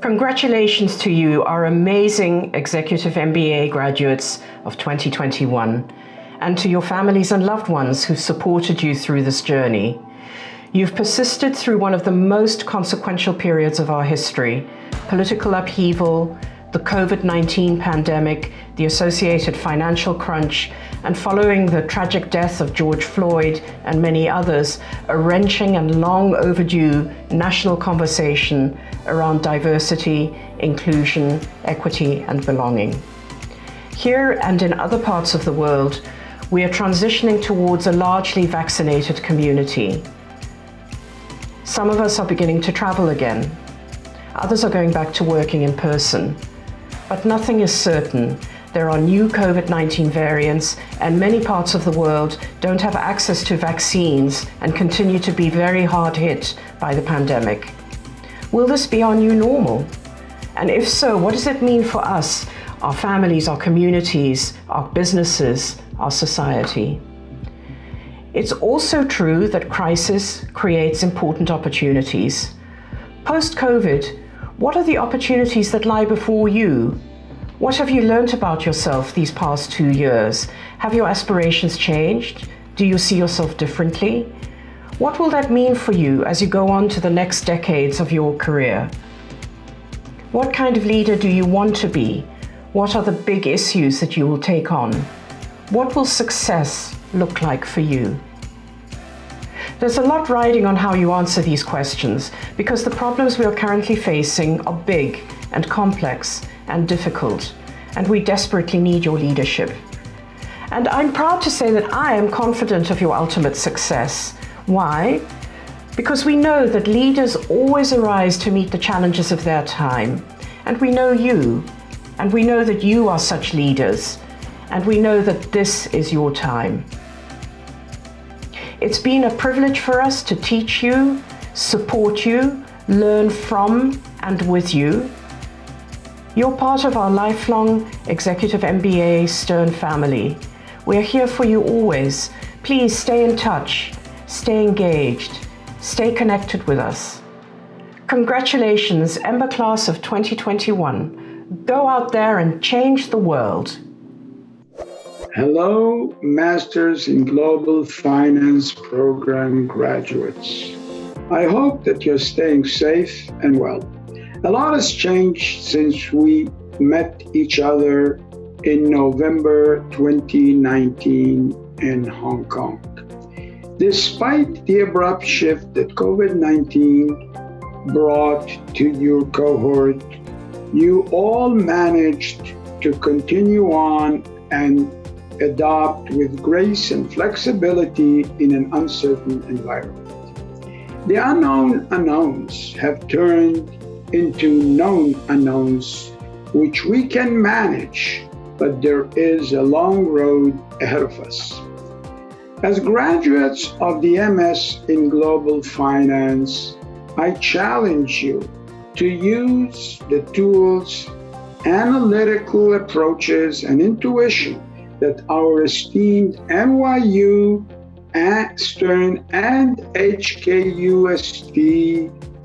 Congratulations to you, our amazing Executive MBA graduates of 2021, and to your families and loved ones who supported you through this journey. You've persisted through one of the most consequential periods of our history: political upheaval, the COVID-19 pandemic, the associated financial crunch, and following the tragic death of George Floyd and many others, a wrenching and long overdue national conversation around diversity, inclusion, equity, and belonging. Here and in other parts of the world, we are transitioning towards a largely vaccinated community. Some of us are beginning to travel again. Others are going back to working in person. But nothing is certain. There are new COVID-19 variants, and many parts of the world don't have access to vaccines and continue to be very hard hit by the pandemic. Will this be our new normal? And if so, what does it mean for us, our families, our communities, our businesses, our society? It's also true that crisis creates important opportunities. Post-COVID, what are the opportunities that lie before you? What have you learned about yourself these past 2 years? Have your aspirations changed? Do you see yourself differently? What will that mean for you as you go on to the next decades of your career? What kind of leader do you want to be? What are the big issues that you will take on? What will success look like for you? There's a lot riding on how you answer these questions, because the problems we are currently facing are big and complex and difficult, and we desperately need your leadership. And I'm proud to say that I am confident of your ultimate success. Why? Because we know that leaders always arise to meet the challenges of their time, and we know you, and we know that you are such leaders, and we know that this is your time. It's been a privilege for us to teach you, support you, learn from and with you. You're part of our lifelong Executive MBA Stern family. We're here for you always. Please stay in touch, stay engaged, stay connected with us. Congratulations, Ember Class of 2021. Go out there and change the world. Hello, Masters in Global Finance Program graduates. I hope that you're staying safe and well. A lot has changed since we met each other in November 2019 in Hong Kong. Despite the abrupt shift that COVID-19 brought to your cohort, you all managed to continue on and adopt with grace and flexibility in an uncertain environment. The unknown unknowns have turned into known unknowns, which we can manage, but there is a long road ahead of us. As graduates of the MS in Global Finance, I challenge you to use the tools, analytical approaches, and intuition that our esteemed NYU, Stern, and HKUST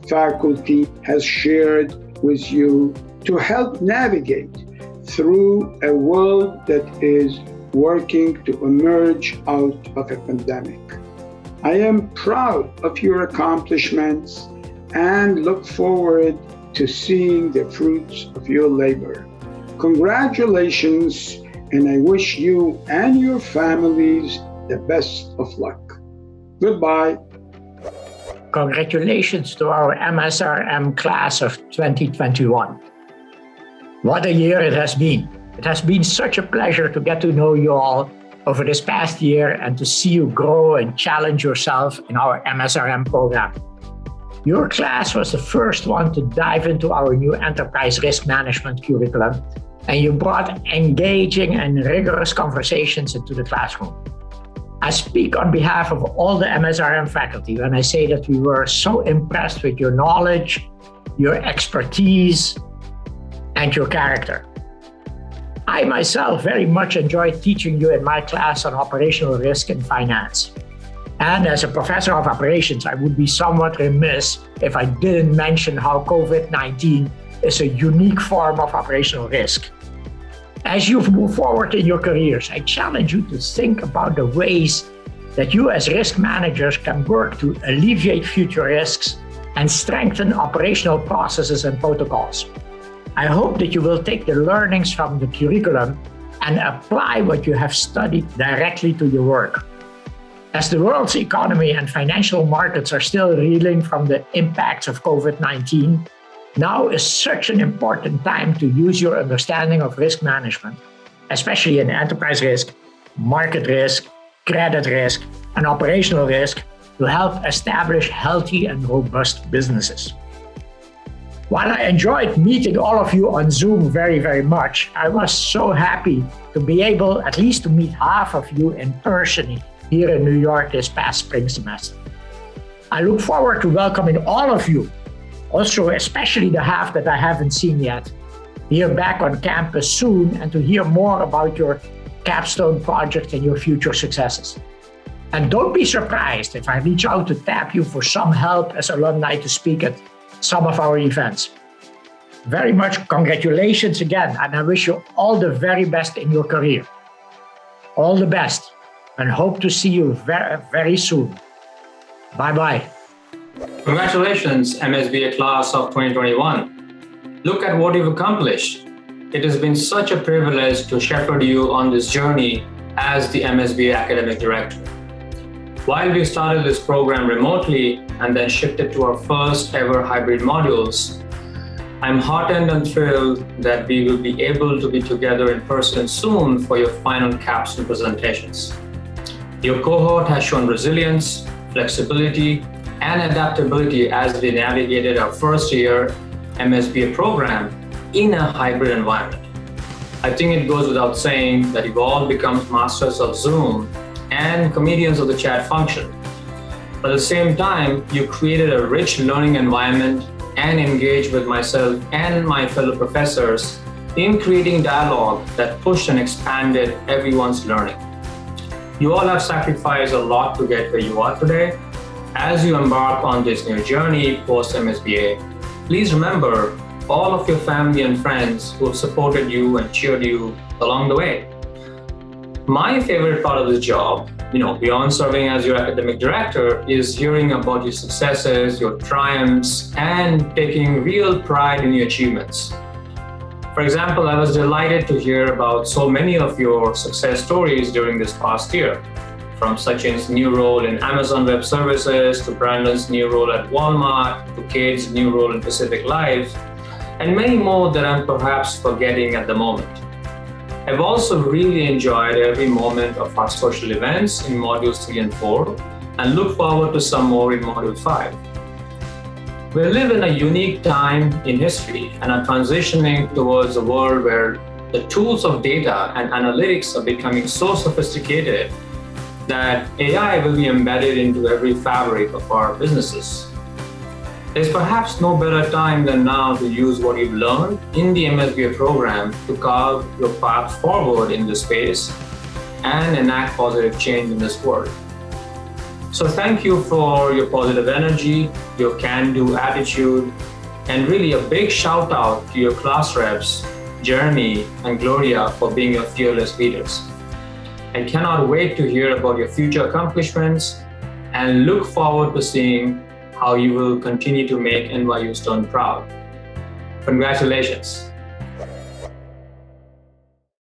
faculty has shared with you to help navigate through a world that is working to emerge out of a pandemic. I am proud of your accomplishments and look forward to seeing the fruits of your labor. Congratulations, and I wish you and your families the best of luck. Goodbye. Congratulations to our MSRM class of 2021. What a year it has been. It has been such a pleasure to get to know you all over this past year and to see you grow and challenge yourself in our MSRM program. Your class was the first one to dive into our new enterprise risk management curriculum, and you brought engaging and rigorous conversations into the classroom. I speak on behalf of all the MSRM faculty when I say that we were so impressed with your knowledge, your expertise, and your character. I myself very much enjoyed teaching you in my class on operational risk and finance. And as a professor of operations, I would be somewhat remiss if I didn't mention how COVID-19 is a unique form of operational risk. As you move forward in your careers, I challenge you to think about the ways that you as risk managers can work to alleviate future risks and strengthen operational processes and protocols. I hope that you will take the learnings from the curriculum and apply what you have studied directly to your work. As the world's economy and financial markets are still reeling from the impacts of COVID-19, now is such an important time to use your understanding of risk management, especially in enterprise risk, market risk, credit risk, and operational risk, to help establish healthy and robust businesses. While I enjoyed meeting all of you on Zoom very, very much, I was so happy to be able at least to meet half of you in person here in New York this past spring semester. I look forward to welcoming all of you, also especially the half that I haven't seen yet, here back on campus soon and to hear more about your capstone project and your future successes. And don't be surprised if I reach out to tap you for some help as alumni to speak at some of our events. Very much congratulations again, and I wish you all the very best in your career. All the best, and hope to see you very, very soon. Bye-bye. Congratulations, MSBA class of 2021. Look at what you've accomplished. It has been such a privilege to shepherd you on this journey as the MSBA Academic Director. While we started this program remotely and then shifted to our first ever hybrid modules, I'm heartened and thrilled that we will be able to be together in person soon for your final capstone presentations. Your cohort has shown resilience, flexibility, and adaptability as we navigated our first year MSBA program in a hybrid environment. I think it goes without saying that you've all become masters of Zoom and comedians of the chat function. But at the same time, you created a rich learning environment and engaged with myself and my fellow professors in creating dialogue that pushed and expanded everyone's learning. You all have sacrificed a lot to get where you are today. As you embark on this new journey post-MSBA, please remember all of your family and friends who have supported you and cheered you along the way. My favorite part of this job, beyond serving as your academic director, is hearing about your successes, your triumphs, and taking real pride in your achievements. For example, I was delighted to hear about so many of your success stories during this past year, from Sachin's new role in Amazon Web Services, to Brandon's new role at Walmart, to Kate's new role in Pacific Life, and many more that I'm perhaps forgetting at the moment. I've also really enjoyed every moment of our social events in Modules 3 and 4, and look forward to some more in Module 5. We live in a unique time in history and are transitioning towards a world where the tools of data and analytics are becoming so sophisticated that AI will be embedded into every fabric of our businesses. There's perhaps no better time than now to use what you've learned in the MSBA program to carve your path forward in this space and enact positive change in this world. So thank you for your positive energy, your can-do attitude, and really a big shout out to your class reps, Jeremy and Gloria, for being your fearless leaders. I cannot wait to hear about your future accomplishments and look forward to seeing how you will continue to make NYU Stone proud. Congratulations.